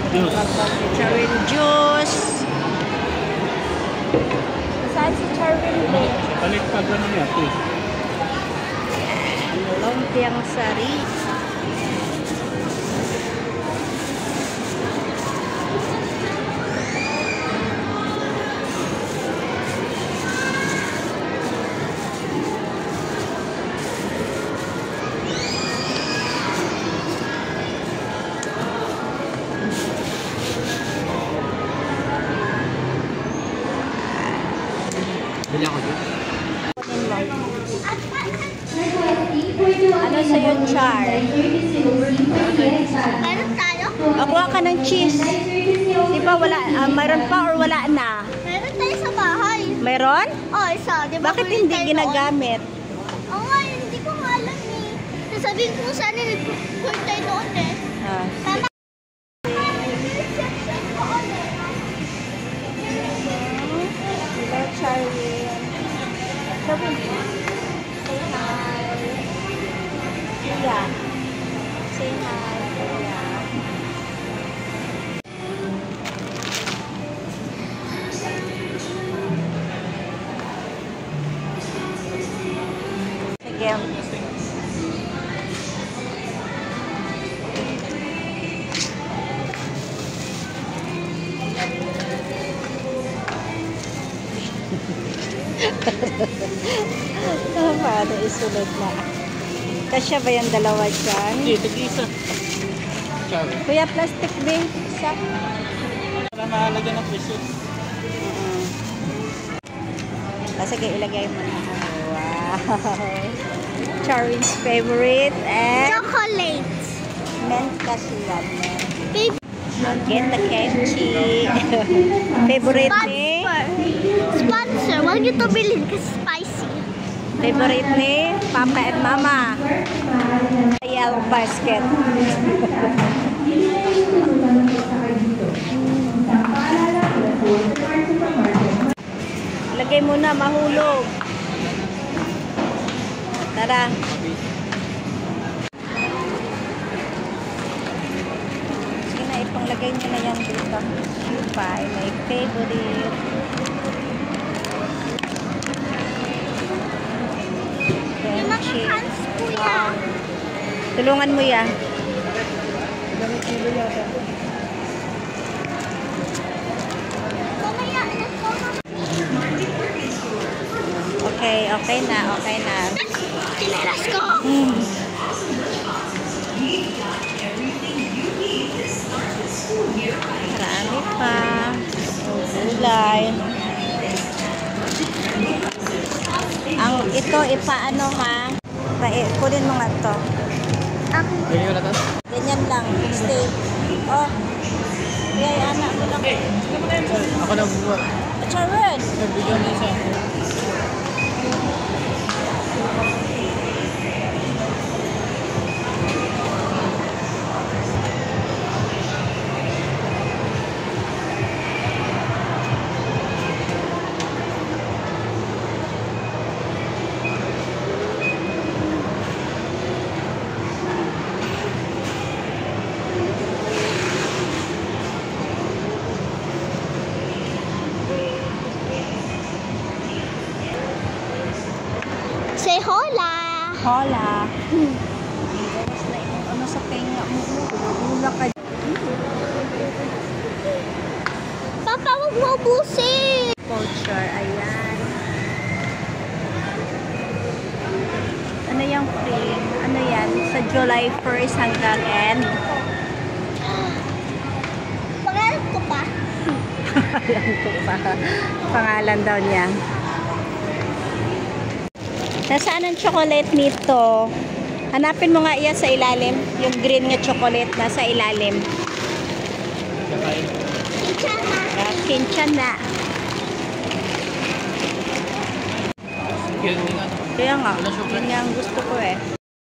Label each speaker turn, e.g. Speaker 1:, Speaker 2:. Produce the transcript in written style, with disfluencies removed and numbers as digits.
Speaker 1: Charin juice. Saan si Charin juice?
Speaker 2: Balik pa gano'n niya, please.
Speaker 1: Lumpiang sari.
Speaker 2: Bili ako dito.
Speaker 1: Ano sa'yo, Char?
Speaker 3: Meron tayo?
Speaker 1: Kuha ka ng cheese. Di ba wala, mayroon pa or wala na?
Speaker 3: Meron tayo sa bahay.
Speaker 1: Mayroon?
Speaker 3: Oh, isa. Di ba
Speaker 1: Bakit
Speaker 3: kulit
Speaker 1: hindi
Speaker 3: tayo
Speaker 1: ginagamit?
Speaker 3: noon? Oo nga, hindi ko nga alam eh. Nasabihin ko saan nag-kulit tayo noon eh.
Speaker 1: Ah.
Speaker 3: Tama.
Speaker 1: Hello, Charin. Charin. Say hi. Kuya. Say hi, Kuya. Sige. Paano isunod na? Kasya ba yung dalawa dyan?
Speaker 2: Hindi, tig-isa. Char.
Speaker 1: Kuya, plastic bin. Isa.
Speaker 2: Para mahalagyan ng piso.
Speaker 1: Sige, ilagay mo na. Wow. Charin's favorite and
Speaker 3: Chocolate.
Speaker 1: mint kasi yan.
Speaker 3: Baby.
Speaker 1: Get the kimchi. Favorite ni?
Speaker 3: Sponsor. Huwag niyo ito bilhin kasi spicy.
Speaker 1: Favorite ni Papa and Mama. Yellow basket. Lagay mo na, mahulog. Tara. Sige na, ipanglagay nyo na yan dito. Pie, my favorite.
Speaker 3: Yung mga
Speaker 1: Kimchi.
Speaker 3: hands ko yan.
Speaker 1: Tulungan mo yan.
Speaker 3: Mamaya na ko.
Speaker 1: Okay, okay na, okay na.
Speaker 3: Tinelas ko.
Speaker 1: Marami pa. Gulay. Ang ito, ipaano ha? Kunin mo nga to.
Speaker 2: Bili ko na to?
Speaker 1: Ganyan lang. Steak. Oh. Yay, anak mo lang.
Speaker 2: Ako na bubuhat.
Speaker 1: Charin!
Speaker 2: Nagbigyan na isa.
Speaker 3: Say hola.
Speaker 1: Hola. Bawas na yung ano sa tenga mo. Ula ka.
Speaker 3: Papa, huwag mo ubusin.
Speaker 1: Culture, ayan. Ano yung free? Ano yan? Sa July 1st hanggang end?
Speaker 3: Pangarap ko pa.
Speaker 1: Alam ko pa. Pangalan daw niya. Nasaan ang chocolate nito? Hanapin mo nga iya sa ilalim. Yung green nga chocolate na sa ilalim.
Speaker 3: Chichana.
Speaker 1: Kinchan na. Kaya nga, yun nga ang gusto ko eh.